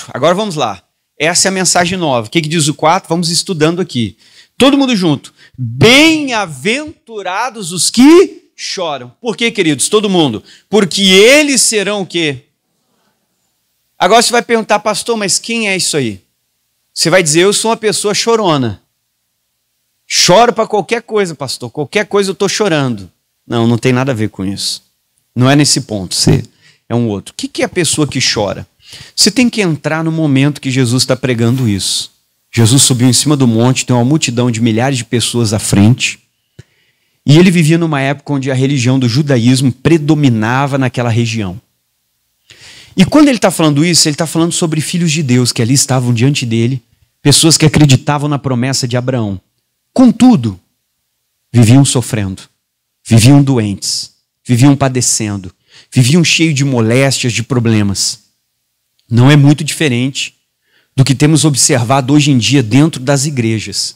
4. Agora vamos lá. Essa é a mensagem nova. O que diz o 4? Vamos estudando aqui. Todo mundo junto. Bem-aventurados os que choram. Por quê, queridos? Todo mundo. Porque eles serão o quê? Agora você vai perguntar, pastor, mas quem é isso aí? Você vai dizer, eu sou uma pessoa chorona. Choro para qualquer coisa, pastor. Qualquer coisa eu estou chorando. Não, não tem nada a ver com isso. Não é nesse ponto. Você é um outro. O que é a pessoa que chora? Você tem que entrar no momento que Jesus está pregando isso. Jesus subiu em cima do monte, tem uma multidão de milhares de pessoas à frente. E ele vivia numa época onde a religião do judaísmo predominava naquela região. E quando ele está falando isso, ele está falando sobre filhos de Deus que ali estavam diante dele, pessoas que acreditavam na promessa de Abraão. Contudo, viviam sofrendo, viviam doentes, viviam padecendo, viviam cheios de moléstias, de problemas. Não é muito diferente do que temos observado hoje em dia dentro das igrejas.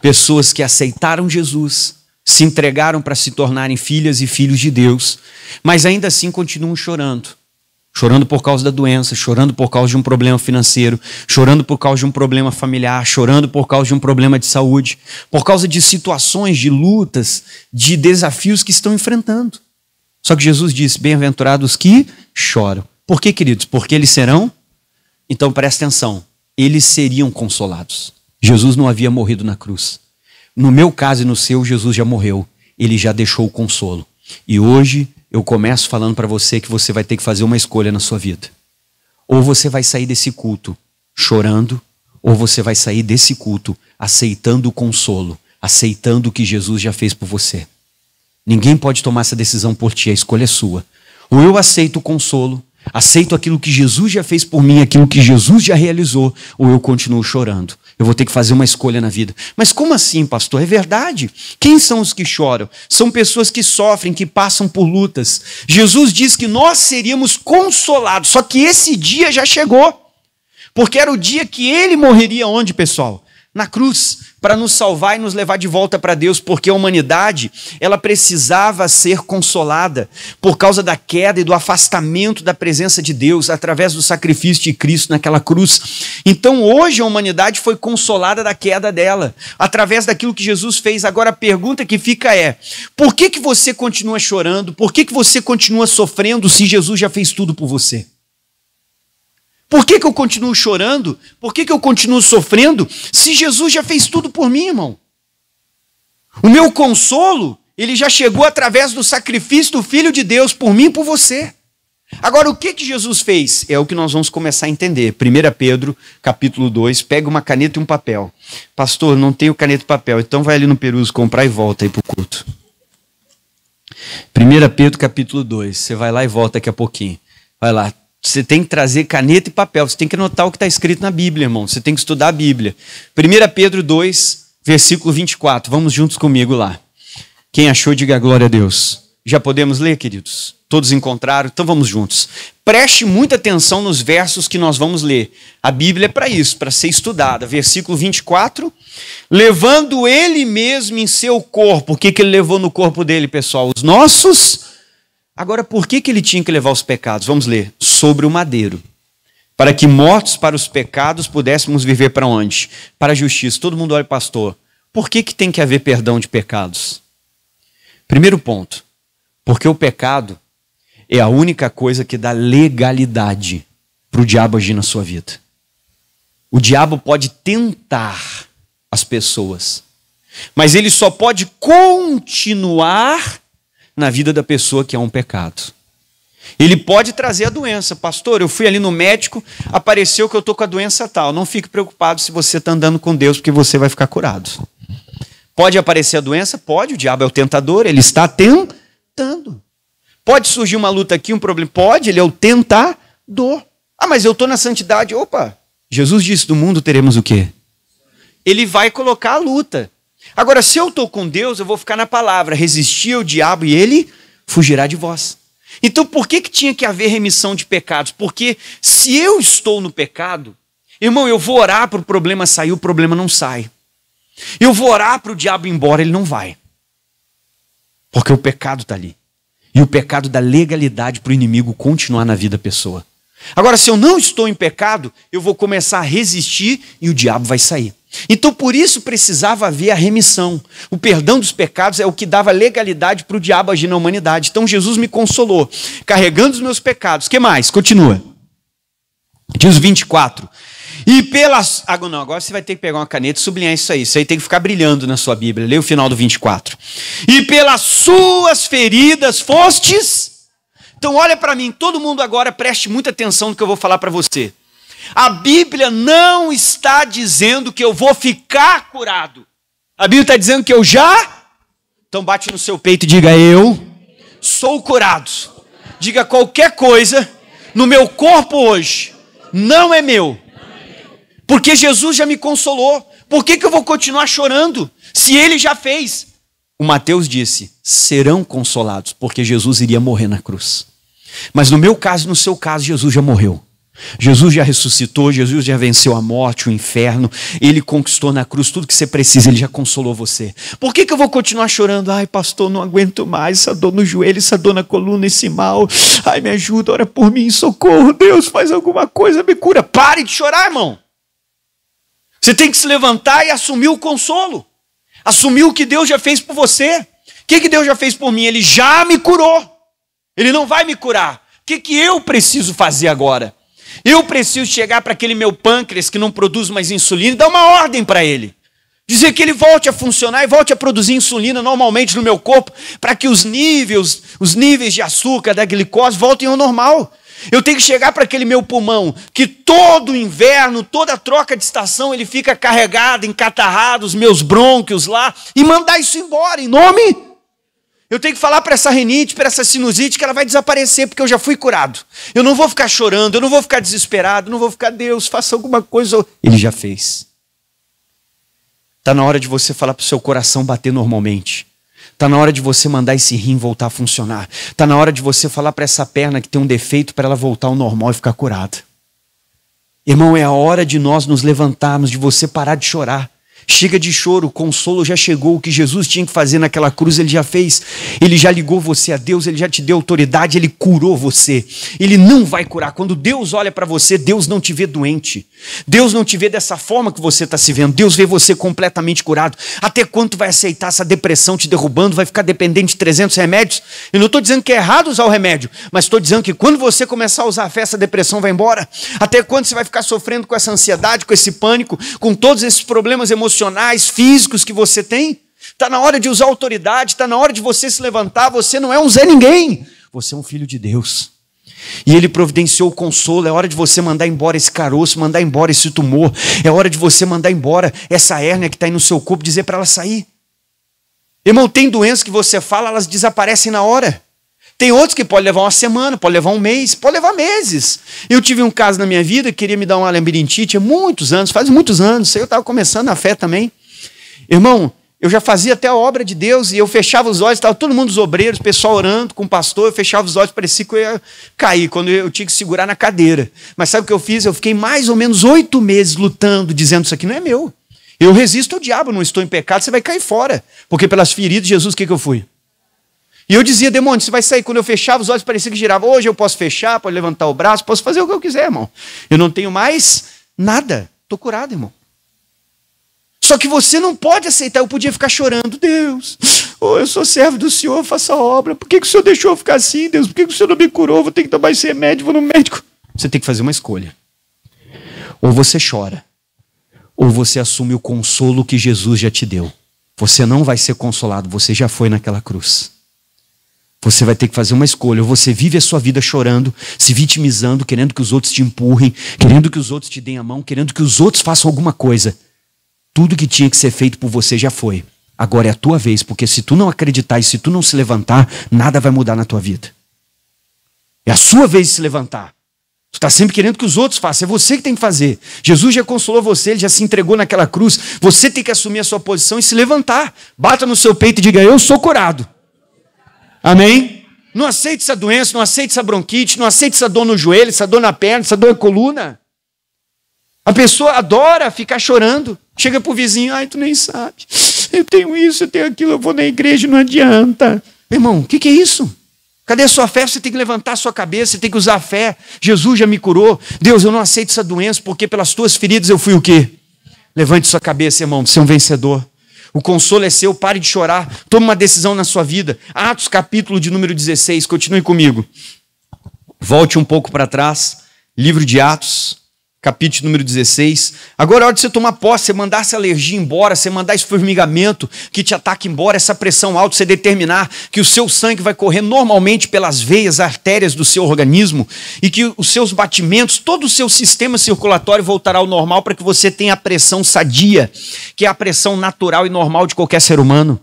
Pessoas que aceitaram Jesus, se entregaram para se tornarem filhas e filhos de Deus, mas ainda assim continuam chorando. Chorando por causa da doença, chorando por causa de um problema financeiro, chorando por causa de um problema familiar, chorando por causa de um problema de saúde, por causa de situações, de lutas, de desafios que estão enfrentando. Só que Jesus disse, bem-aventurados que choram. Por quê, queridos? Porque eles serão? Então presta atenção, eles seriam consolados. Jesus não havia morrido na cruz. No meu caso e no seu, Jesus já morreu. Ele já deixou o consolo. E hoje eu começo falando para você que você vai ter que fazer uma escolha na sua vida. Ou você vai sair desse culto chorando, ou você vai sair desse culto aceitando o consolo, aceitando o que Jesus já fez por você. Ninguém pode tomar essa decisão por ti, a escolha é sua. Ou eu aceito o consolo, aceito aquilo que Jesus já fez por mim, aquilo que Jesus já realizou, ou eu continuo chorando. Eu vou ter que fazer uma escolha na vida. Mas como assim, pastor? É verdade. Quem são os que choram? São pessoas que sofrem, que passam por lutas. Jesus diz que nós seríamos consolados, só que esse dia já chegou. Porque era o dia que ele morreria onde, pessoal? Na cruz, para nos salvar e nos levar de volta para Deus, porque a humanidade, ela precisava ser consolada por causa da queda e do afastamento da presença de Deus através do sacrifício de Cristo naquela cruz. Então hoje a humanidade foi consolada da queda dela, através daquilo que Jesus fez. Agora a pergunta que fica é, por que você continua chorando? Por que você continua sofrendo se Jesus já fez tudo por você? Por que eu continuo chorando? Por que eu continuo sofrendo? Se Jesus já fez tudo por mim, irmão. O meu consolo, ele já chegou através do sacrifício do Filho de Deus por mim e por você. Agora, o que Jesus fez? É o que nós vamos começar a entender. 1 Pedro, capítulo 2, pega uma caneta e um papel. Pastor, não tenho caneta e papel, então vai ali no Peruso comprar e volta aí para o culto. 1 Pedro, capítulo 2, você vai lá e volta daqui a pouquinho. Vai lá. Você tem que trazer caneta e papel, você tem que anotar o que está escrito na Bíblia, irmão. Você tem que estudar a Bíblia. 1 Pedro 2, versículo 24. Vamos juntos comigo lá. Quem achou, diga glória a Deus. Já podemos ler, queridos? Todos encontraram? Então vamos juntos. Preste muita atenção nos versos que nós vamos ler. A Bíblia é para isso, para ser estudada. Versículo 24. Levando ele mesmo em seu corpo. O que ele levou no corpo dele, pessoal? Os nossos... Agora, por que ele tinha que levar os pecados? Vamos ler. Sobre o madeiro. Para que mortos para os pecados pudéssemos viver para onde? Para a justiça. Todo mundo olha, pastor. Por que tem que haver perdão de pecados? Primeiro ponto. Porque o pecado é a única coisa que dá legalidade para o diabo agir na sua vida. O diabo pode tentar as pessoas, mas ele só pode continuar na vida da pessoa que é um pecado. Ele pode trazer a doença. Pastor, eu fui ali no médico, apareceu que eu estou com a doença tal. Não fique preocupado se você está andando com Deus, porque você vai ficar curado. Pode aparecer a doença? Pode, o diabo é o tentador, ele está tentando. Pode surgir uma luta aqui, um problema? Pode, ele é o tentador. Ah, mas eu estou na santidade. Opa, Jesus disse, do mundo teremos o quê? Ele vai colocar a luta. Agora, se eu estou com Deus, eu vou ficar na palavra, resistir ao diabo e ele fugirá de vós. Então, por que tinha que haver remissão de pecados? Porque se eu estou no pecado, irmão, eu vou orar para o problema sair, o problema não sai. Eu vou orar para o diabo ir embora, ele não vai. Porque o pecado está ali. E o pecado dá legalidade para o inimigo continuar na vida da pessoa. Agora, se eu não estou em pecado, eu vou começar a resistir e o diabo vai sair. Então, por isso precisava haver a remissão. O perdão dos pecados é o que dava legalidade para o diabo agir na humanidade. Então, Jesus me consolou, carregando os meus pecados. O que mais? Continua. Diz 24. E pelas... agora você vai ter que pegar uma caneta e sublinhar isso aí. Isso aí tem que ficar brilhando na sua Bíblia. Lê o final do 24. E pelas suas feridas fostes... Então olha para mim, todo mundo agora preste muita atenção no que eu vou falar para você. A Bíblia não está dizendo que eu vou ficar curado. A Bíblia está dizendo que eu já... Então bate no seu peito e diga, eu sou curado. Diga, qualquer coisa no meu corpo hoje não é meu. Porque Jesus já me consolou. Por que eu vou continuar chorando se Ele já fez? O Mateus disse, serão consolados, porque Jesus iria morrer na cruz. Mas no meu caso, no seu caso, Jesus já morreu. Jesus já ressuscitou, Jesus já venceu a morte, o inferno. Ele conquistou na cruz tudo que você precisa, Ele já consolou você. Por que eu vou continuar chorando? Ai, pastor, não aguento mais, essa dor no joelho, essa dor na coluna, esse mal. Ai, me ajuda, ora por mim, socorro, Deus, faz alguma coisa, me cura. Pare de chorar, irmão. Você tem que se levantar e assumir o consolo. Assumir o que Deus já fez por você. O que Deus já fez por mim? Ele já me curou. Ele não vai me curar. O que eu preciso fazer agora? Eu preciso chegar para aquele meu pâncreas que não produz mais insulina e dar uma ordem para ele. Dizer que ele volte a funcionar e volte a produzir insulina normalmente no meu corpo, para que os níveis de açúcar, da glicose voltem ao normal. Eu tenho que chegar para aquele meu pulmão, que todo inverno, toda troca de estação, ele fica carregado, encatarrado, os meus brônquios lá, e mandar isso embora, em nome... Eu tenho que falar para essa rinite, para essa sinusite, que ela vai desaparecer, porque eu já fui curado. Eu não vou ficar chorando, eu não vou ficar desesperado, eu não vou ficar, Deus, faça alguma coisa. Ele já fez. Está na hora de você falar para o seu coração bater normalmente. Está na hora de você mandar esse rim voltar a funcionar. Está na hora de você falar para essa perna que tem um defeito para ela voltar ao normal e ficar curada. Irmão, é a hora de nós nos levantarmos, de você parar de chorar. Chega de choro, o consolo já chegou, o que Jesus tinha que fazer naquela cruz, Ele já fez. Ele já ligou você a Deus, Ele já te deu autoridade, Ele curou você. Ele não vai curar. Quando Deus olha para você, Deus não te vê doente. Deus não te vê dessa forma que você está se vendo. Deus vê você completamente curado. Até quando tu vai aceitar essa depressão te derrubando, vai ficar dependente de 300 remédios? Eu não estou dizendo que é errado usar o remédio, mas estou dizendo que quando você começar a usar a fé, essa depressão vai embora. Até quando você vai ficar sofrendo com essa ansiedade, com esse pânico, com todos esses problemas emocionais, físicos que você tem? Está na hora de usar autoridade, está na hora de você se levantar. Você não é um Zé Ninguém, você é um filho de Deus. E Ele providenciou o consolo. É hora de você mandar embora esse caroço, mandar embora esse tumor. É hora de você mandar embora essa hérnia que está aí no seu corpo, dizer para ela sair. Irmão, tem doenças que você fala, elas desaparecem na hora. Tem outros que pode levar uma semana, pode levar um mês, pode levar meses. Eu tive um caso na minha vida que queria me dar uma labirintite há muitos anos, faz muitos anos. Eu estava começando na fé também. Irmão, eu já fazia até a obra de Deus e eu fechava os olhos, estava todo mundo, os obreiros, o pessoal orando com o pastor, eu fechava os olhos, parecia que eu ia cair, quando eu tinha que segurar na cadeira. Mas sabe o que eu fiz? Eu fiquei mais ou menos 8 meses lutando, dizendo, isso aqui não é meu. Eu resisto ao diabo, não estou em pecado, você vai cair fora. Porque pelas feridas de Jesus, o que eu fui? E eu dizia, demônio, você vai sair. Quando eu fechava os olhos, parecia que girava. Hoje eu posso fechar, posso levantar o braço, posso fazer o que eu quiser, irmão. Eu não tenho mais nada. Estou curado, irmão. Só que você não pode aceitar. Eu podia ficar chorando. Deus, eu sou servo do Senhor, faça a obra. Por que o Senhor deixou eu ficar assim, Deus? Por que o Senhor não me curou? Vou ter que tomar esse remédio, vou no médico. Você tem que fazer uma escolha. Ou você chora, ou você assume o consolo que Jesus já te deu. Você não vai ser consolado, você já foi naquela cruz. Você vai ter que fazer uma escolha. Ou você vive a sua vida chorando, se vitimizando, querendo que os outros te empurrem, querendo que os outros te deem a mão, querendo que os outros façam alguma coisa. Tudo que tinha que ser feito por você já foi. Agora é a tua vez, porque se tu não acreditar e se tu não se levantar, nada vai mudar na tua vida. É a sua vez de se levantar. Tu está sempre querendo que os outros façam, é você que tem que fazer. Jesus já consolou você, Ele já se entregou naquela cruz. Você tem que assumir a sua posição e se levantar. Bata no seu peito e diga, eu sou curado. Amém? Não aceite essa doença, não aceite essa bronquite, não aceite essa dor no joelho, essa dor na perna, essa dor na coluna. A pessoa adora ficar chorando. Chega pro vizinho, ai, tu nem sabe. Eu tenho isso, eu tenho aquilo, eu vou na igreja, não adianta. Irmão, o que é isso? Cadê a sua fé? Você tem que levantar a sua cabeça, você tem que usar a fé. Jesus já me curou. Deus, eu não aceito essa doença, porque pelas tuas feridas eu fui o quê? Levante sua cabeça, irmão, você é um vencedor. O consolo é seu, pare de chorar. Tome uma decisão na sua vida. Atos, capítulo de número 16, continue comigo. Volte um pouco para trás. Livro de Atos, capítulo número 16. Agora é hora de você tomar posse, você mandar essa alergia embora, você mandar esse formigamento que te ataca embora, essa pressão alta, você determinar que o seu sangue vai correr normalmente pelas veias, artérias do seu organismo e que os seus batimentos, todo o seu sistema circulatório voltará ao normal para que você tenha a pressão sadia, que é a pressão natural e normal de qualquer ser humano.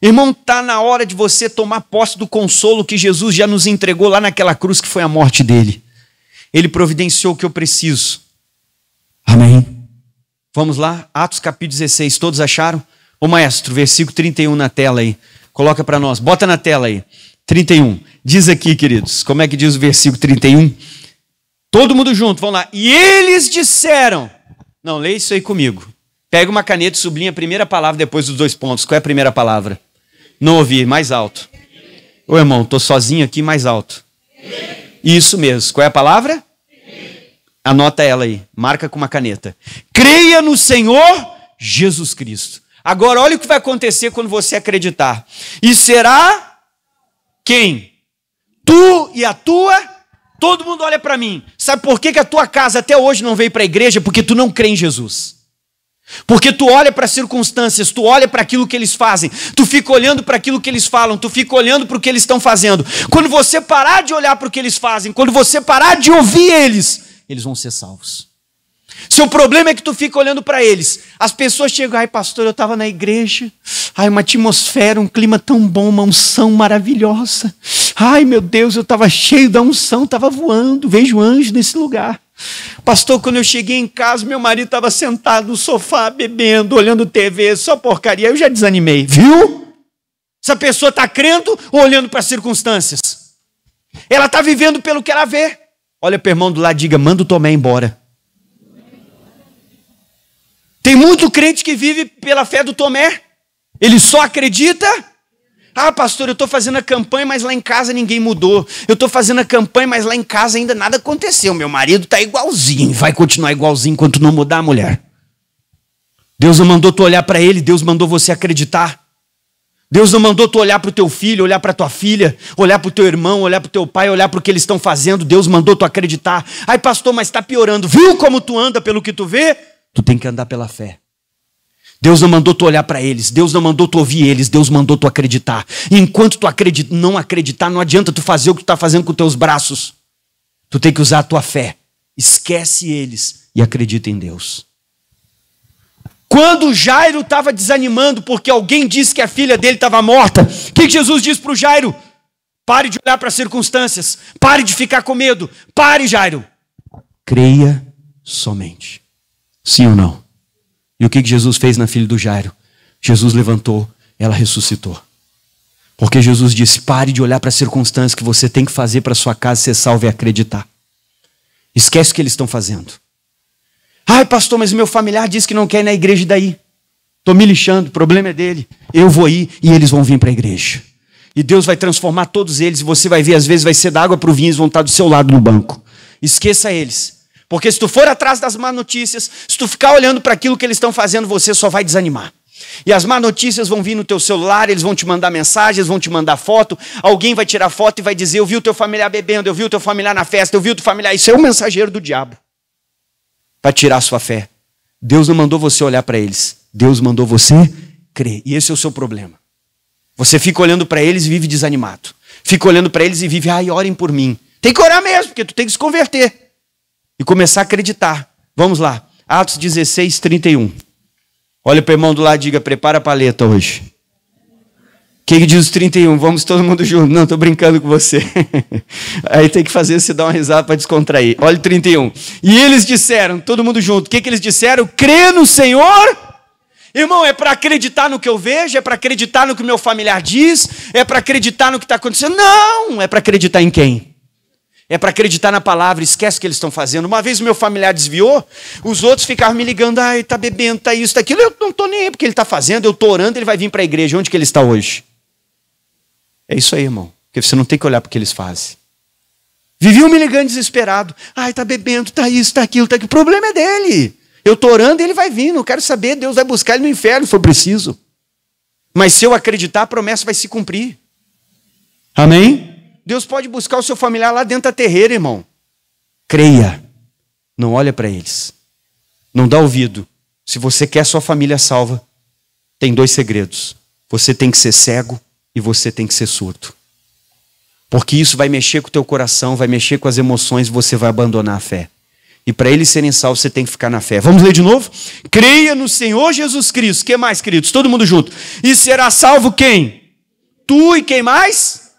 Irmão, está na hora de você tomar posse do consolo que Jesus já nos entregou lá naquela cruz que foi a morte dele. Ele providenciou o que eu preciso. Amém. Vamos lá, Atos capítulo 16, todos acharam? Ô maestro, versículo 31 na tela aí. Coloca para nós, bota na tela aí. 31. Diz aqui, queridos, como é que diz o versículo 31? Todo mundo junto, vamos lá. E eles disseram... Não, leia isso aí comigo. Pega uma caneta e sublinha a primeira palavra depois dos 2 pontos. Qual é a primeira palavra? Não ouvi, mais alto. Ô irmão, estou sozinho aqui, mais alto. Isso mesmo. Qual é a palavra? Anota ela aí, marca com uma caneta. Creia no Senhor Jesus Cristo. Agora olha o que vai acontecer quando você acreditar. E será quem? Tu e a tua? Todo mundo olha para mim. Sabe por que a tua casa até hoje não veio para a igreja? Porque tu não crê em Jesus. Porque tu olha para as circunstâncias, tu olha para aquilo que eles fazem, tu fica olhando para aquilo que eles falam, tu fica olhando para o que eles estão fazendo. Quando você parar de olhar para o que eles fazem, quando você parar de ouvir eles vão ser salvos. Seu problema é que tu fica olhando para eles. As pessoas chegam, ai pastor, eu estava na igreja, ai uma atmosfera, um clima tão bom, uma unção maravilhosa. Ai meu Deus, eu estava cheio da unção, estava voando, vejo anjo nesse lugar. Pastor, quando eu cheguei em casa, meu marido estava sentado no sofá, bebendo, olhando TV, só porcaria. Eu já desanimei, viu? Essa pessoa está crendo ou olhando para as circunstâncias? Ela está vivendo pelo que ela vê. Olha para o irmão do lado e diga, manda o Tomé embora. Tem muito crente que vive pela fé do Tomé. Ele só acredita. Ah, pastor, eu estou fazendo a campanha, mas lá em casa ninguém mudou. Eu estou fazendo a campanha, mas lá em casa ainda nada aconteceu. Meu marido está igualzinho, vai continuar igualzinho enquanto não mudar, mulher. Deus não mandou tu olhar para ele, Deus mandou você acreditar. Deus não mandou tu olhar para o teu filho, olhar para a tua filha, olhar para o teu irmão, olhar para o teu pai, olhar para o que eles estão fazendo. Deus mandou tu acreditar. Ai pastor, mas está piorando. Viu como tu anda pelo que tu vê? Tu tem que andar pela fé. Deus não mandou tu olhar para eles, Deus não mandou tu ouvir eles, Deus mandou tu acreditar. E enquanto tu não acreditar, não adianta tu fazer o que tu está fazendo com os teus braços. Tu tem que usar a tua fé. Esquece eles e acredita em Deus. Quando Jairo estava desanimando porque alguém disse que a filha dele estava morta, o que Jesus disse para o Jairo? Pare de olhar para as circunstâncias, pare de ficar com medo, pare, Jairo. Creia somente. Sim ou não? E o que Jesus fez na filha do Jairo? Jesus levantou, ela ressuscitou. Porque Jesus disse, pare de olhar para as circunstâncias, que você tem que fazer para a sua casa ser salvo e acreditar. Esquece o que eles estão fazendo. Ai pastor, mas meu familiar disse que não quer ir na igreja, e daí? Estou me lixando, o problema é dele. Eu vou ir e eles vão vir para a igreja. E Deus vai transformar todos eles, e você vai ver, às vezes vai ser da água para o vinho, eles vão estar do seu lado no banco. Esqueça eles. Porque se tu for atrás das más notícias, se tu ficar olhando para aquilo que eles estão fazendo, você só vai desanimar. E as más notícias vão vir no teu celular, eles vão te mandar mensagens, vão te mandar foto, alguém vai tirar foto e vai dizer, eu vi o teu familiar bebendo, eu vi o teu familiar na festa, eu vi o teu familiar. Isso é um mensageiro do diabo. Para tirar a sua fé. Deus não mandou você olhar para eles. Deus mandou você crer. E esse é o seu problema. Você fica olhando para eles e vive desanimado. Fica olhando para eles e vive, ai, orem por mim. Tem que orar mesmo, porque tu tem que se converter. E começar a acreditar. Vamos lá. Atos 16, 31. Olha para o irmão do lado e diga, prepara a paleta hoje. O que diz os 31? Vamos todo mundo junto. Não, estou brincando com você. Aí tem que fazer você dar uma risada para descontrair. Olha o 31. E eles disseram, todo mundo junto, o que eles disseram? Crê no Senhor. Irmão, é para acreditar no que eu vejo? É para acreditar no que o meu familiar diz? É para acreditar no que está acontecendo? Não, é para acreditar em quem? É para acreditar na palavra, esquece o que eles estão fazendo. Uma vez o meu familiar desviou, os outros ficavam me ligando, ai, está bebendo, está isso, está aquilo. Eu não estou nem aí porque ele está fazendo, eu estou orando, ele vai vir para a igreja. Onde que ele está hoje? É isso aí, irmão. Porque você não tem que olhar para o que eles fazem. Viviam me ligando desesperado. Ai, tá bebendo, tá isso, tá aquilo, tá aquilo. O problema é dele. Eu estou orando e ele vai vir. Não quero saber, Deus vai buscar ele no inferno se for preciso. Mas se eu acreditar, a promessa vai se cumprir. Amém? Deus pode buscar o seu familiar lá dentro da terreira, irmão. Creia. Não olha para eles. Não dá ouvido. Se você quer sua família salva, tem 2 segredos. Você tem que ser cego e você tem que ser surdo. Porque isso vai mexer com o teu coração, vai mexer com as emoções e você vai abandonar a fé. E para eles serem salvos, você tem que ficar na fé. Vamos ler de novo? Creia no Senhor Jesus Cristo. O que mais, queridos? Todo mundo junto. E será salvo quem? Tu e quem mais?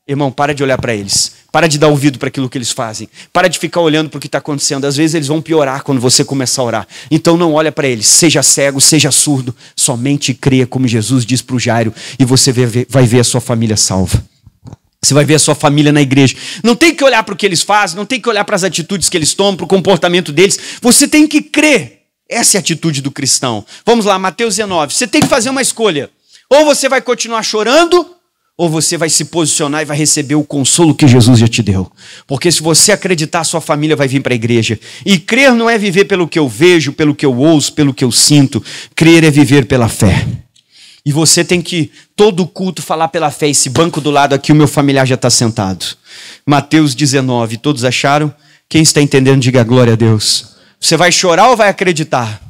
Irmão, para de olhar para eles. Para de dar ouvido para aquilo que eles fazem. Para de ficar olhando para o que está acontecendo. Às vezes eles vão piorar quando você começar a orar. Então não olha para eles. Seja cego, seja surdo. Somente creia como Jesus diz para o Jairo. E você vai ver a sua família salva. Você vai ver a sua família na igreja. Não tem que olhar para o que eles fazem. Não tem que olhar para as atitudes que eles tomam, para o comportamento deles. Você tem que crer. Essa é a atitude do cristão. Vamos lá, Mateus 19. Você tem que fazer uma escolha. Ou você vai continuar chorando, ou você vai se posicionar e vai receber o consolo que Jesus já te deu. Porque se você acreditar, sua família vai vir para a igreja. E crer não é viver pelo que eu vejo, pelo que eu ouço, pelo que eu sinto. Crer é viver pela fé. E você tem que, todo culto, falar pela fé. Esse banco do lado aqui, o meu familiar já está sentado. Mateus 19, todos acharam? Quem está entendendo, diga glória a Deus. Você vai chorar ou vai acreditar?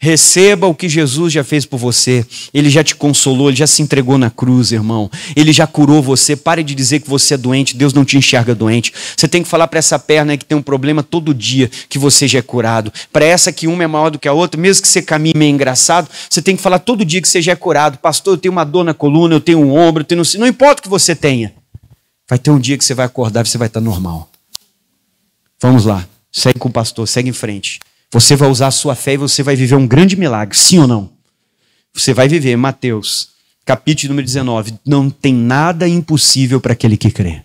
Receba o que Jesus já fez por você. Ele já te consolou, ele já se entregou na cruz, irmão. Ele já curou você. Pare de dizer que você é doente, Deus não te enxerga doente. Você tem que falar para essa perna que tem um problema todo dia, que você já é curado. Para essa que uma é maior do que a outra, mesmo que você caminhe meio engraçado, você tem que falar todo dia que você já é curado. Pastor, eu tenho uma dor na coluna, eu tenho um ombro, eu tenho... Não importa o que você tenha. Vai ter um dia que você vai acordar e você vai estar normal. Vamos lá. Segue com o pastor, segue em frente. Você vai usar a sua fé e você vai viver um grande milagre, sim ou não? Você vai viver, Mateus, capítulo número 19, não tem nada impossível para aquele que crê.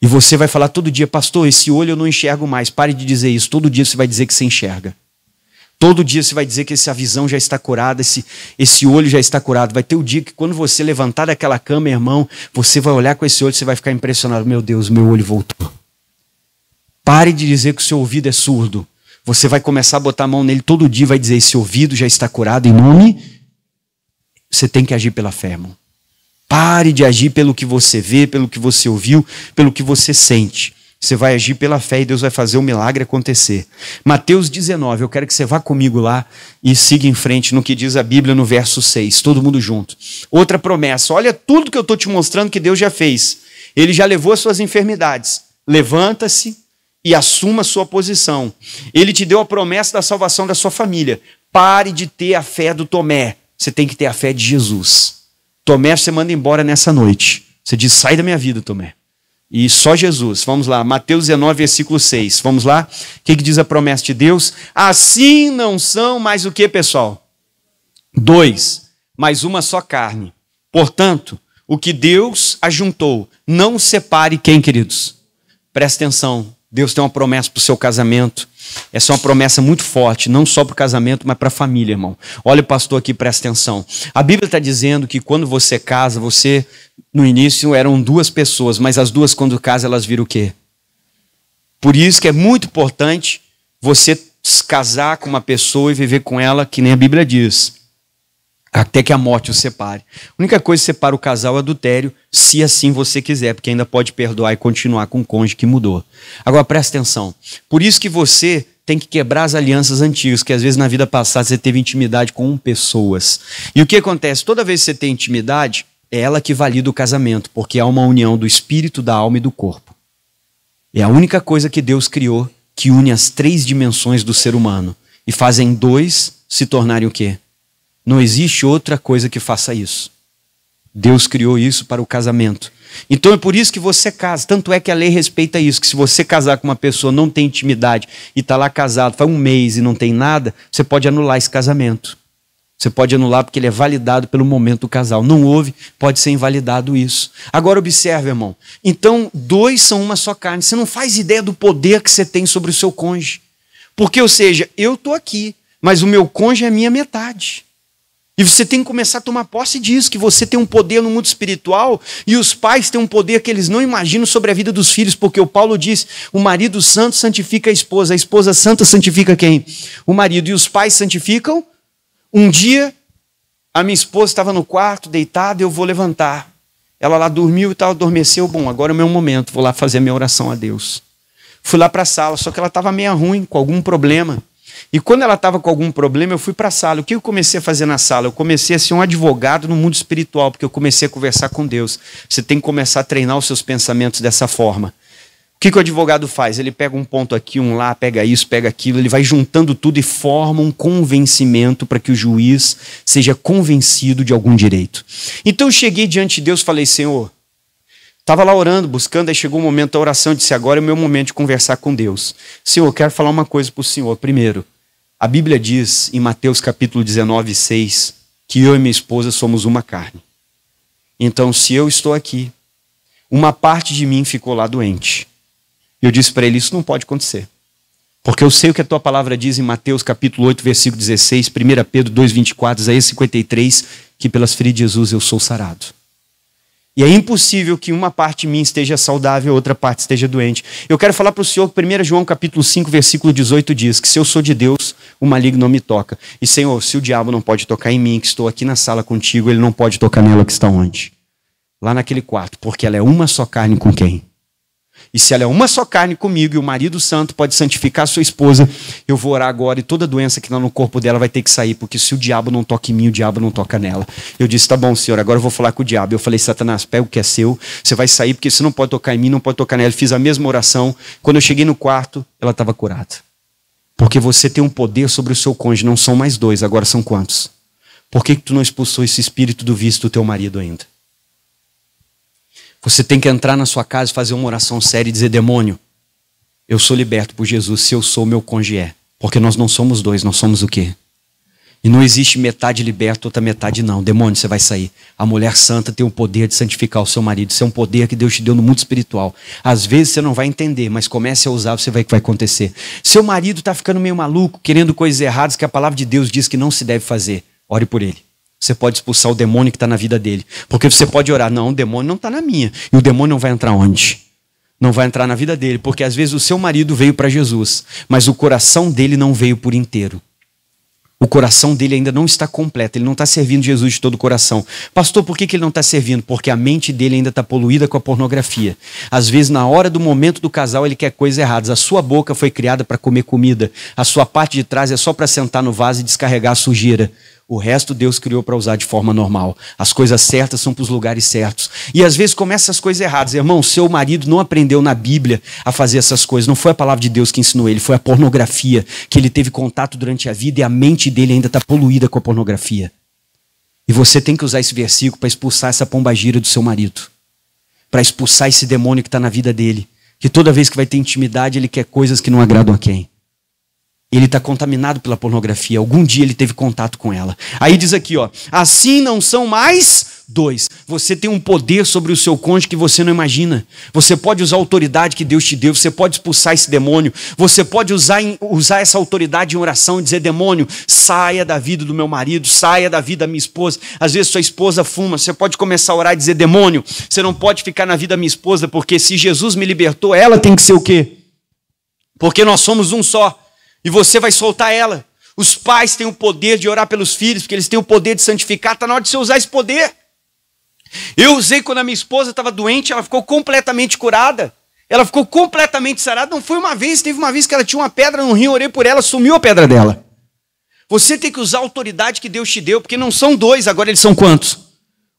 E você vai falar todo dia, pastor, esse olho eu não enxergo mais, pare de dizer isso, todo dia você vai dizer que você enxerga. Todo dia você vai dizer que essa visão já está curada, esse olho já está curado. Vai ter o dia que quando você levantar daquela cama, irmão, você vai olhar com esse olho e você vai ficar impressionado, meu Deus, meu olho voltou. Pare de dizer que o seu ouvido é surdo. Você vai começar a botar a mão nele todo dia e vai dizer, esse ouvido já está curado em nome. Você tem que agir pela fé, irmão. Pare de agir pelo que você vê, pelo que você ouviu, pelo que você sente. Você vai agir pela fé e Deus vai fazer o milagre acontecer. Mateus 19, eu quero que você vá comigo lá e siga em frente no que diz a Bíblia no verso 6. Todo mundo junto. Outra promessa, olha tudo que eu estou te mostrando que Deus já fez. Ele já levou as suas enfermidades. Levanta-se e assuma a sua posição. Ele te deu a promessa da salvação da sua família. Pare de ter a fé do Tomé. Você tem que ter a fé de Jesus. Tomé, você manda embora nessa noite. Você diz, sai da minha vida, Tomé. E só Jesus. Vamos lá, Mateus 19, versículo 6. Vamos lá? O que diz a promessa de Deus? Assim não são mais o que, pessoal? 2, mais uma só carne. Portanto, o que Deus ajuntou, não separe quem, queridos? Presta atenção. Deus tem uma promessa para o seu casamento. Essa é uma promessa muito forte, não só para o casamento, mas para a família, irmão. Olha o pastor aqui, presta atenção. A Bíblia está dizendo que quando você casa, você, no início eram 2 pessoas, mas as 2 quando casam, elas viram o quê? Por isso que é muito importante você casar com uma pessoa e viver com ela, que nem a Bíblia diz. Até que a morte os separe. A única coisa que separa o casal é o adultério, se assim você quiser, porque ainda pode perdoar e continuar com o cônjuge que mudou. Agora presta atenção. Por isso que você tem que quebrar as alianças antigas, que às vezes na vida passada você teve intimidade com pessoas. E o que acontece? Toda vez que você tem intimidade, é ela que valida o casamento, porque há uma união do espírito, da alma e do corpo. É a única coisa que Deus criou que une as 3 dimensões do ser humano e fazem 2 se tornarem o quê? Não existe outra coisa que faça isso. Deus criou isso para o casamento. Então é por isso que você casa. Tanto é que a lei respeita isso, que se você casar com uma pessoa, não tem intimidade e está lá casado, faz 1 mês e não tem nada, você pode anular esse casamento. Você pode anular porque ele é validado pelo momento do casal. Não houve, pode ser invalidado isso. Agora observe, irmão. Então 2 são uma só carne. Você não faz ideia do poder que você tem sobre o seu cônjuge. Porque, ou seja, eu estou aqui, mas o meu cônjuge é a minha metade. E você tem que começar a tomar posse disso, que você tem um poder no mundo espiritual e os pais têm um poder que eles não imaginam sobre a vida dos filhos, porque o Paulo diz, o marido santo santifica a esposa santa santifica quem? O marido. E os pais santificam? Um dia, a minha esposa estava no quarto, deitada, eu vou levantar. Ela lá dormiu e tal, adormeceu. Bom, agora é o meu momento, vou lá fazer a minha oração a Deus. Fui lá para a sala, só que ela estava meio ruim, com algum problema. E quando ela estava com algum problema, eu fui para a sala. O que eu comecei a fazer na sala? Eu comecei a ser um advogado no mundo espiritual, porque eu comecei a conversar com Deus. Você tem que começar a treinar os seus pensamentos dessa forma. O que o advogado faz? Ele pega um ponto aqui, um lá, pega isso, pega aquilo, ele vai juntando tudo e forma um convencimento para que o juiz seja convencido de algum direito. Então eu cheguei diante de Deus e falei, Senhor, estava lá orando, buscando, aí chegou o momento da oração, eu disse, agora é o meu momento de conversar com Deus. Senhor, eu quero falar uma coisa para o Senhor. Primeiro, a Bíblia diz em Mateus capítulo 19, 6, que eu e minha esposa somos uma carne. Então, se eu estou aqui, uma parte de mim ficou lá doente. Eu disse para ele, isso não pode acontecer. Porque eu sei o que a tua palavra diz em Mateus capítulo 8, versículo 16, 1 Pedro 2, 24, Isaías 53, que pelas feridas de Jesus eu sou sarado. E é impossível que uma parte de mim esteja saudável e outra parte esteja doente. Eu quero falar para o Senhor que 1 João capítulo 5, versículo 18 diz que se eu sou de Deus, o maligno não me toca. E Senhor, se o diabo não pode tocar em mim, que estou aqui na sala contigo, ele não pode tocar nela que está onde? Lá naquele quarto, porque ela é uma só carne com quem? E se ela é uma só carne comigo e o marido santo pode santificar a sua esposa, eu vou orar agora e toda doença que está no corpo dela vai ter que sair, porque se o diabo não toca em mim, o diabo não toca nela. Eu disse, tá bom, Senhor, agora eu vou falar com o diabo. Eu falei, Satanás, pega o que é seu, você vai sair, porque você não pode tocar em mim, não pode tocar nela. Eu fiz a mesma oração. Quando eu cheguei no quarto, ela estava curada. Porque você tem um poder sobre o seu cônjuge, não são mais dois, agora são quantos? Por que tu não expulsou esse espírito do vício do teu marido ainda? Você tem que entrar na sua casa e fazer uma oração séria e dizer, demônio, eu sou liberto por Jesus, se eu sou, meu cônjuge é. Porque nós não somos dois, nós somos o quê? E não existe metade liberta, outra metade não. Demônio, você vai sair. A mulher santa tem o poder de santificar o seu marido. Isso é um poder que Deus te deu no mundo espiritual. Às vezes você não vai entender, mas comece a usar, você vai ver o que vai acontecer. Seu marido está ficando meio maluco, querendo coisas erradas que a palavra de Deus diz que não se deve fazer. Ore por ele. Você pode expulsar o demônio que está na vida dele. Porque você pode orar, não, o demônio não está na minha. E o demônio não vai entrar onde? Não vai entrar na vida dele. Porque às vezes o seu marido veio para Jesus, mas o coração dele não veio por inteiro. O coração dele ainda não está completo. Ele não está servindo Jesus de todo o coração. Pastor, por que ele não está servindo? Porque a mente dele ainda está poluída com a pornografia. Às vezes, na hora do momento do casal, ele quer coisas erradas. A sua boca foi criada para comer comida. A sua parte de trás é só para sentar no vaso e descarregar a sujeira. O resto Deus criou para usar de forma normal. As coisas certas são para os lugares certos. E às vezes começam as coisas erradas. Irmão, seu marido não aprendeu na Bíblia a fazer essas coisas. Não foi a palavra de Deus que ensinou ele. Foi a pornografia que ele teve contato durante a vida e a mente dele ainda está poluída com a pornografia. E você tem que usar esse versículo para expulsar essa pombagira do seu marido. Para expulsar esse demônio que está na vida dele. Que toda vez que vai ter intimidade, ele quer coisas que não agradam a quem? Ele está contaminado pela pornografia. Algum dia ele teve contato com ela. Aí diz aqui, ó, assim não são mais dois. Você tem um poder sobre o seu cônjuge que você não imagina. Você pode usar a autoridade que Deus te deu. Você pode expulsar esse demônio. Você pode usar essa autoridade em oração e dizer, demônio, saia da vida do meu marido, saia da vida da minha esposa. Às vezes sua esposa fuma. Você pode começar a orar e dizer, demônio, você não pode ficar na vida da minha esposa, porque se Jesus me libertou, ela tem que ser o quê? Porque nós somos um só. E você vai soltar ela. Os pais têm o poder de orar pelos filhos, porque eles têm o poder de santificar. Está na hora de você usar esse poder. Eu usei quando a minha esposa estava doente, ela ficou completamente curada. Ela ficou completamente sarada. Não foi uma vez, teve uma vez que ela tinha uma pedra no rim, orei por ela, sumiu a pedra dela. Você tem que usar a autoridade que Deus te deu, porque não são dois, agora eles são quantos?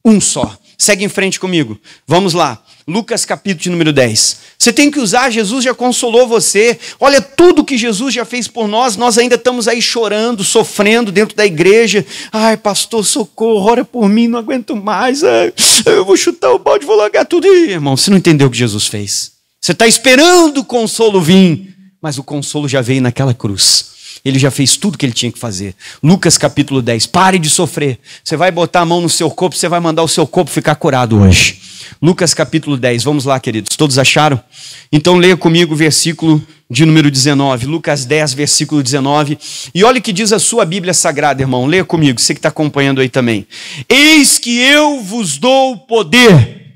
Um só. Segue em frente comigo. Vamos lá. Lucas capítulo de número 10. Você tem que usar, Jesus já consolou você. Olha tudo que Jesus já fez por nós. Nós ainda estamos aí chorando, sofrendo dentro da igreja. Ai, pastor, socorro, ora por mim, não aguento mais. Ai, eu vou chutar o balde, vou largar tudo. Ih, irmão, você não entendeu o que Jesus fez. Você está esperando o consolo vir, mas o consolo já veio naquela cruz. Ele já fez tudo que ele tinha que fazer. Lucas capítulo 10, pare de sofrer. Você vai botar a mão no seu corpo, você vai mandar o seu corpo ficar curado hoje. Lucas capítulo 10, vamos lá, queridos, todos acharam? Então leia comigo o versículo de número 19, Lucas 10, versículo 19, e olha o que diz a sua Bíblia Sagrada, irmão, leia comigo, você que está acompanhando aí também. Eis que eu vos dou poder.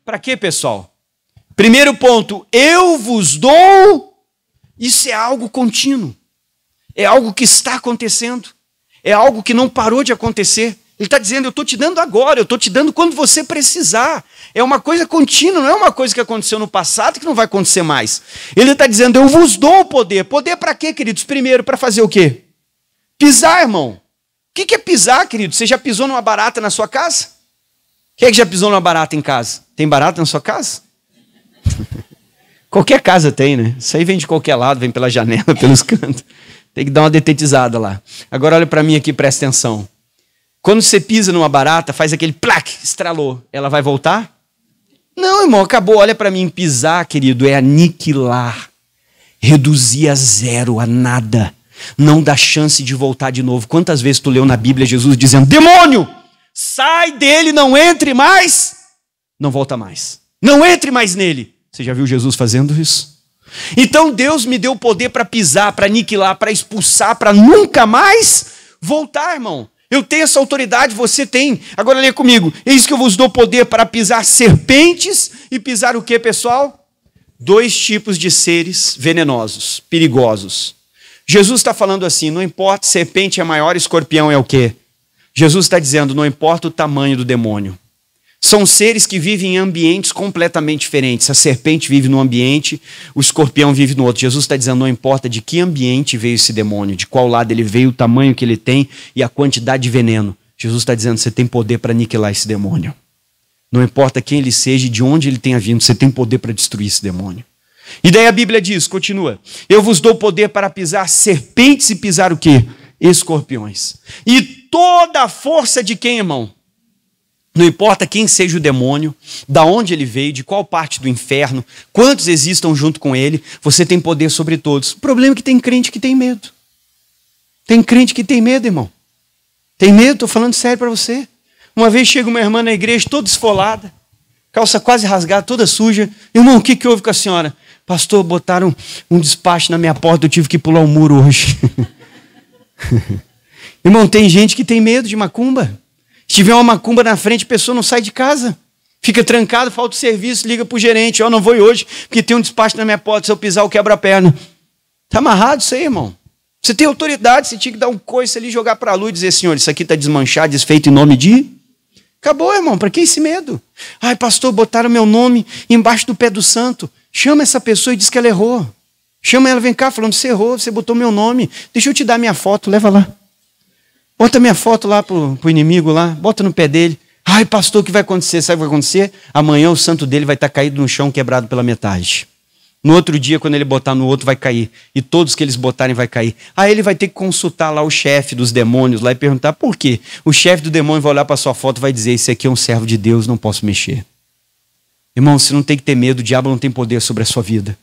Para quê, pessoal? Primeiro ponto, eu vos dou, isso é algo contínuo, é algo que está acontecendo, é algo que não parou de acontecer. Ele está dizendo, eu estou te dando agora, eu estou te dando quando você precisar. É uma coisa contínua, não é uma coisa que aconteceu no passado que não vai acontecer mais. Ele está dizendo, eu vos dou o poder. Poder para quê, queridos? Primeiro, para fazer o quê? Pisar, irmão. O que é pisar, querido? Você já pisou numa barata na sua casa? Quem é que já pisou numa barata em casa? Tem barata na sua casa? Qualquer casa tem, né? Isso aí vem de qualquer lado, vem pela janela, pelos cantos. Tem que dar uma detetizada lá. Agora olha para mim aqui, presta atenção. Quando você pisa numa barata, faz aquele plaque, estralou. Ela vai voltar? Não, irmão, acabou. Olha para mim, pisar, querido, é aniquilar. Reduzir a zero, a nada. Não dá chance de voltar de novo. Quantas vezes tu leu na Bíblia Jesus dizendo, demônio, sai dele, não entre mais. Não volta mais. Não entre mais nele. Você já viu Jesus fazendo isso? Então Deus me deu o poder para pisar, para aniquilar, para expulsar, para nunca mais voltar, irmão. Eu tenho essa autoridade, você tem. Agora leia comigo. Eis que eu vos dou poder para pisar serpentes e pisar o que, pessoal? 2 tipos de seres venenosos, perigosos. Jesus está falando assim, não importa, serpente é maior, escorpião é o quê? Jesus está dizendo, não importa o tamanho do demônio. São seres que vivem em ambientes completamente diferentes. A serpente vive num ambiente, o escorpião vive no outro. Jesus está dizendo, não importa de que ambiente veio esse demônio, de qual lado ele veio, o tamanho que ele tem e a quantidade de veneno. Jesus está dizendo, você tem poder para aniquilar esse demônio. Não importa quem ele seja e de onde ele tenha vindo, você tem poder para destruir esse demônio. E daí a Bíblia diz, continua, eu vos dou poder para pisar serpentes e pisar o quê? Escorpiões. E toda a força de quem, irmão? Não importa quem seja o demônio, da onde ele veio, de qual parte do inferno, quantos existam junto com ele, você tem poder sobre todos. O problema é que tem crente que tem medo. Tem crente que tem medo, irmão. Tem medo? Estou falando sério para você. Uma vez chega uma irmã na igreja toda esfolada, calça quase rasgada, toda suja. Irmão, o que houve com a senhora? Pastor, botaram um despacho na minha porta, eu tive que pular o muro hoje. Irmão, tem gente que tem medo de macumba. Se tiver uma macumba na frente, a pessoa não sai de casa. Fica trancado, falta o serviço, liga para o gerente. Ó, não vou ir hoje, porque tem um despacho na minha porta, se eu pisar eu quebro a perna. Está amarrado isso aí, irmão. Você tem autoridade, você tinha que dar um coice ali, jogar para a luz e dizer, senhor, isso aqui está desmanchado, desfeito em nome de... Acabou, irmão, para que esse medo? Ai, pastor, botaram meu nome embaixo do pé do santo. Chama essa pessoa e diz que ela errou. Chama ela, vem cá, falando, você errou, você botou meu nome. Deixa eu te dar minha foto, leva lá. Bota minha foto lá pro inimigo lá, bota no pé dele. Ai, pastor, o que vai acontecer? Sabe o que vai acontecer? Amanhã o santo dele vai estar caído no chão, quebrado pela metade. No outro dia, quando ele botar no outro, vai cair. E todos que eles botarem vai cair. Aí ele vai ter que consultar lá o chefe dos demônios lá e perguntar por quê. O chefe do demônio vai olhar para sua foto e vai dizer, esse aqui é um servo de Deus, não posso mexer. Irmão, você não tem que ter medo, o diabo não tem poder sobre a sua vida.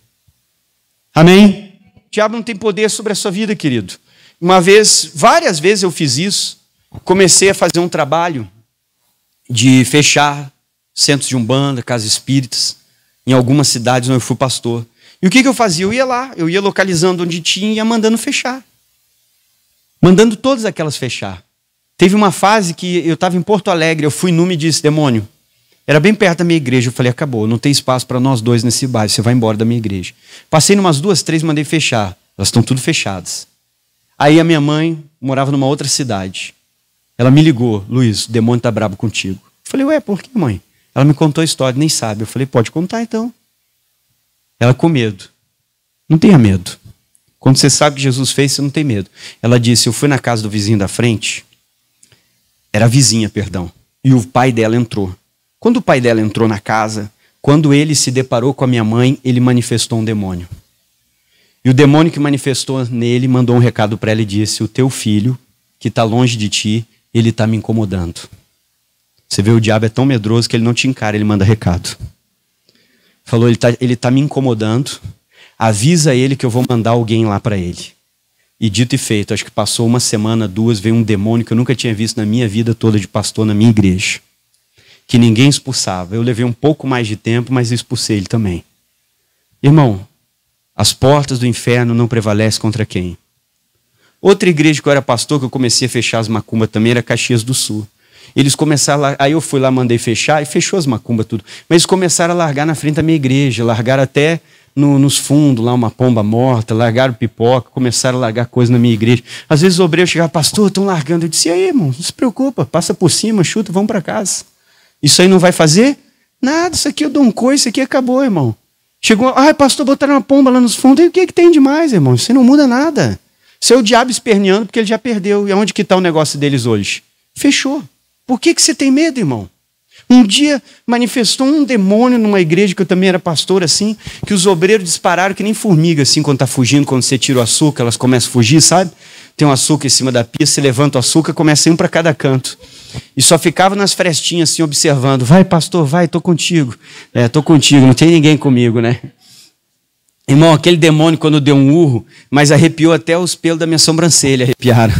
Amém? O diabo não tem poder sobre a sua vida, querido. Uma vez, várias vezes eu fiz isso, comecei a fazer um trabalho de fechar centros de umbanda, casas espíritas, em algumas cidades onde eu fui pastor. E o que eu fazia? Eu ia lá, eu ia localizando onde tinha e ia mandando fechar. Mandando todas aquelas fechar. Teve uma fase que eu estava em Porto Alegre, eu fui numa e disse, demônio, era bem perto da minha igreja, eu falei, acabou, não tem espaço para nós dois nesse bairro, você vai embora da minha igreja. Passei numas 2, 3, mandei fechar, elas estão tudo fechadas. Aí a minha mãe morava numa outra cidade. Ela me ligou, Luiz, o demônio está brabo contigo. Eu falei, ué, por que, mãe? Ela me contou a história, nem sabe. Eu falei, pode contar então. Ela com medo. Não tenha medo. Quando você sabe o que Jesus fez, você não tem medo. Ela disse, eu fui na casa do vizinho da frente, era a vizinha, perdão, e o pai dela entrou. Quando o pai dela entrou na casa, quando ele se deparou com a minha mãe, ele manifestou um demônio. E o demônio que manifestou nele mandou um recado para ela e disse, o teu filho, que está longe de ti, ele está me incomodando. Você vê, o diabo é tão medroso que ele não te encara, ele manda recado. Falou, ele tá me incomodando, avisa ele que eu vou mandar alguém lá para ele. E dito e feito, acho que passou uma semana, duas, veio um demônio que eu nunca tinha visto na minha vida toda de pastor na minha igreja. Que ninguém expulsava. Eu levei um pouco mais de tempo, mas expulsei ele também. Irmão, as portas do inferno não prevalecem contra quem? Outra igreja que eu era pastor, que eu comecei a fechar as macumbas também, era Caxias do Sul. Eles começaram a... Aí eu fui lá, mandei fechar, e fechou as macumbas tudo. Mas eles começaram a largar na frente da minha igreja, largaram até nos fundos, lá uma pomba morta, largaram pipoca, começaram a largar coisa na minha igreja. Às vezes o obreiro chegava, pastor, estão largando. Eu disse, e aí, irmão, não se preocupa, passa por cima, chuta, vamos para casa. Isso aí não vai fazer? Nada, isso aqui eu dou um coice, isso aqui acabou, irmão. Chegou, pastor, botaram uma pomba lá nos fundos. E o que tem de mais, irmão? Isso não muda nada. Isso é o diabo esperneando porque ele já perdeu. E onde que está o negócio deles hoje? Fechou. Por que você tem medo, irmão? Um dia manifestou um demônio numa igreja que eu também era pastor, assim, que os obreiros dispararam que nem formiga, assim, quando está fugindo, quando você tira o açúcar, elas começam a fugir, sabe? Tem um açúcar em cima da pia, você levanta o açúcar, começa a ir um para cada canto. E só ficava nas frestinhas, assim, observando. Vai, pastor, vai, estou contigo. Estou contigo, não tem ninguém comigo, né? Irmão, aquele demônio, quando deu um urro, mas arrepiou até os pelos da minha sobrancelha, arrepiaram.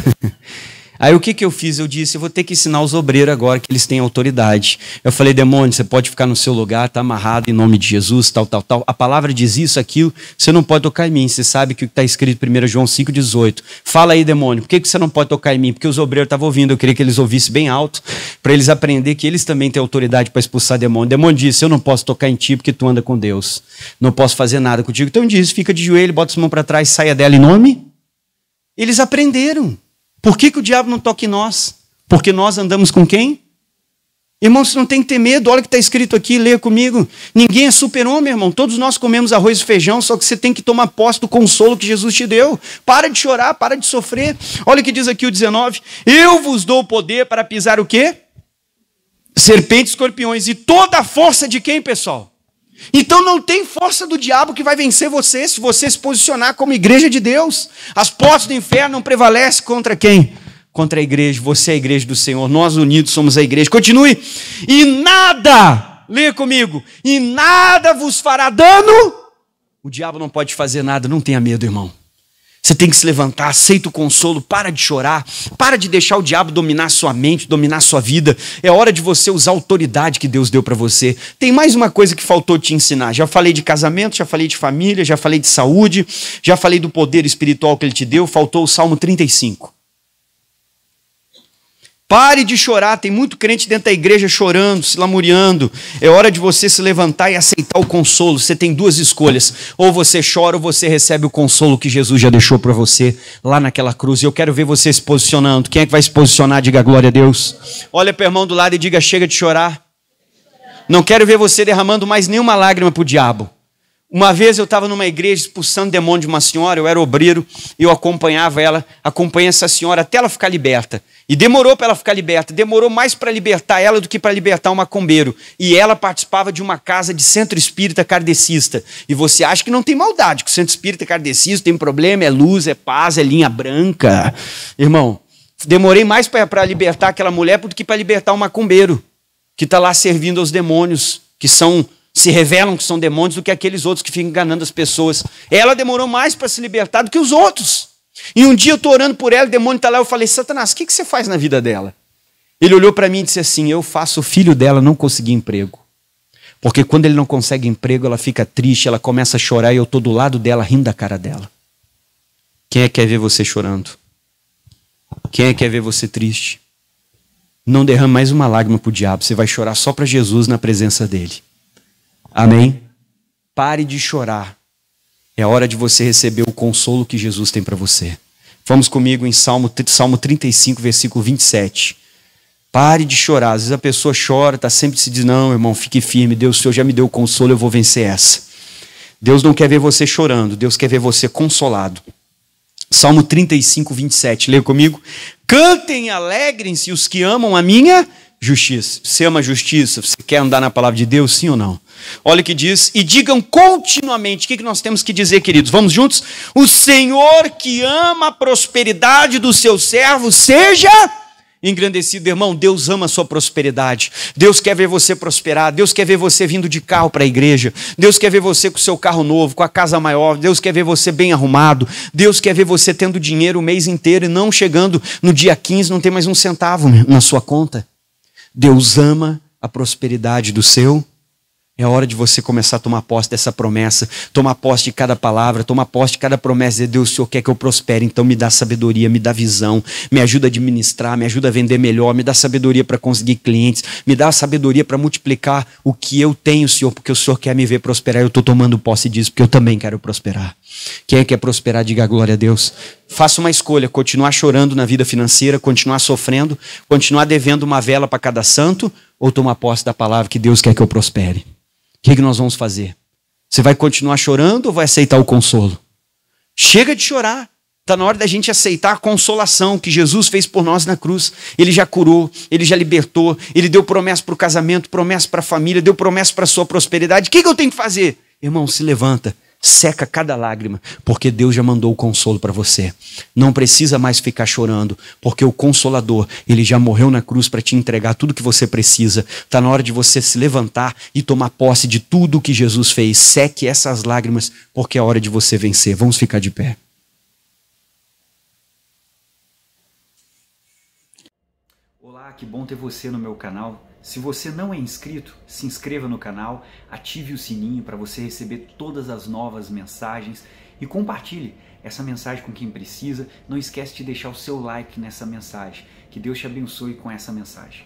Aí o que eu fiz? Eu disse, eu vou ter que ensinar os obreiros agora que eles têm autoridade. Eu falei, demônio, você pode ficar no seu lugar, está amarrado em nome de Jesus, tal. A palavra diz isso, aquilo, você não pode tocar em mim. Você sabe que o que está escrito em 1 João 5,18. Fala aí, demônio, por que você não pode tocar em mim? Porque os obreiros estavam ouvindo, eu queria que eles ouvissem bem alto, para eles aprenderem que eles também têm autoridade para expulsar demônio. O demônio disse, eu não posso tocar em ti porque tu anda com Deus. Não posso fazer nada contigo. Então disse, fica de joelho, bota as mãos para trás, saia dela em nome. Eles aprenderam. Por que o diabo não toca em nós? Porque nós andamos com quem? Irmão, você não tem que ter medo. Olha o que está escrito aqui, leia comigo. Ninguém é super-homem, irmão. Todos nós comemos arroz e feijão, só que você tem que tomar posse do consolo que Jesus te deu. Para de chorar, para de sofrer. Olha o que diz aqui o 19. Eu vos dou o poder para pisar o quê? Serpentes, escorpiões. E toda a força de quem, pessoal? Então não tem força do diabo que vai vencer você se você se posicionar como igreja de Deus. As portas do inferno não prevalecem contra quem? Contra a igreja. Você é a igreja do Senhor. Nós unidos somos a igreja. Continue. E nada, leia comigo, e nada vos fará dano. O diabo não pode fazer nada. Não tenha medo, irmão. Você tem que se levantar, aceita o consolo, para de chorar, para de deixar o diabo dominar sua mente, dominar sua vida. É hora de você usar a autoridade que Deus deu para você. Tem mais uma coisa que faltou te ensinar. Já falei de casamento, já falei de família, já falei de saúde, já falei do poder espiritual que Ele te deu. Faltou o Salmo 35. Pare de chorar, tem muito crente dentro da igreja chorando, se lamuriando. É hora de você se levantar e aceitar o consolo. Você tem duas escolhas. Ou você chora ou você recebe o consolo que Jesus já deixou para você lá naquela cruz. E eu quero ver você se posicionando. Quem é que vai se posicionar? Diga glória a Deus. Olha para o irmão do lado e diga, chega de chorar. Não quero ver você derramando mais nenhuma lágrima para o diabo. Uma vez eu estava numa igreja expulsando demônio de uma senhora, eu era obreiro, e eu acompanhava ela, acompanhei essa senhora até ela ficar liberta. E demorou para ela ficar liberta, demorou mais para libertar ela do que para libertar um macumbeiro. E ela participava de uma casa de centro espírita kardecista. E você acha que não tem maldade, que o centro espírita kardecista tem problema, é luz, é paz, é linha branca. Irmão, demorei mais para libertar aquela mulher do que para libertar um macumbeiro, que está lá servindo aos demônios, que se revelam que são demônios, do que aqueles outros que ficam enganando as pessoas. Ela demorou mais para se libertar do que os outros. E um dia eu estou orando por ela, o demônio está lá, eu falei, Satanás, o que você faz na vida dela? Ele olhou para mim e disse assim, eu faço o filho dela não conseguir emprego. Porque quando ele não consegue emprego, ela fica triste, ela começa a chorar e eu estou do lado dela, rindo da cara dela. Quem é que quer ver você chorando? Quem é que quer ver você triste? Não derrame mais uma lágrima para o diabo, você vai chorar só para Jesus na presença dele. Amém? Pare de chorar. É hora de você receber o consolo que Jesus tem para você. Vamos comigo em Salmo 35, versículo 27. Pare de chorar. Às vezes a pessoa chora, está sempre se dizendo, não, irmão, fique firme. Deus, o Senhor já me deu o consolo, eu vou vencer essa. Deus não quer ver você chorando, Deus quer ver você consolado. Salmo 35, 27. Leia comigo. Cantem e alegrem-se os que amam a minha justiça. Você ama a justiça? Você quer andar na palavra de Deus, sim ou não? Olha o que diz, e digam continuamente, o que nós temos que dizer, queridos? Vamos juntos? O Senhor que ama a prosperidade dos seus servos, seja engrandecido, irmão, Deus ama a sua prosperidade. Deus quer ver você prosperar. Deus quer ver você vindo de carro para a igreja. Deus quer ver você com o seu carro novo, com a casa maior. Deus quer ver você bem arrumado. Deus quer ver você tendo dinheiro o mês inteiro e não chegando no dia 15, não tem mais um centavo na sua conta. Deus ama a prosperidade do seu. É hora de você começar a tomar posse dessa promessa, tomar posse de cada palavra, tomar posse de cada promessa. Dizer, Deus, o Senhor quer que eu prospere, então me dá sabedoria, me dá visão, me ajuda a administrar, me ajuda a vender melhor, me dá sabedoria para conseguir clientes, me dá sabedoria para multiplicar o que eu tenho, Senhor, porque o Senhor quer me ver prosperar. Eu estou tomando posse disso, porque eu também quero prosperar. Quem quer prosperar, diga glória a Deus. Faça uma escolha, continuar chorando na vida financeira, continuar sofrendo, continuar devendo uma vela para cada santo, ou tomar posse da palavra que Deus quer que eu prospere. O que nós vamos fazer? Você vai continuar chorando ou vai aceitar o consolo? Chega de chorar. Está na hora da gente aceitar a consolação que Jesus fez por nós na cruz. Ele já curou, Ele já libertou, Ele deu promessa para o casamento, promessa para a família, deu promessa para a sua prosperidade. O que eu tenho que fazer? Irmão, se levanta. Seca cada lágrima, porque Deus já mandou o consolo para você. Não precisa mais ficar chorando, porque o Consolador, Ele já morreu na cruz para te entregar tudo que você precisa. Está na hora de você se levantar e tomar posse de tudo o que Jesus fez. Seque essas lágrimas, porque é hora de você vencer. Vamos ficar de pé. Olá, que bom ter você no meu canal. Se você não é inscrito, se inscreva no canal, ative o sininho para você receber todas as novas mensagens e compartilhe essa mensagem com quem precisa. Não esquece de deixar o seu like nessa mensagem. Que Deus te abençoe com essa mensagem.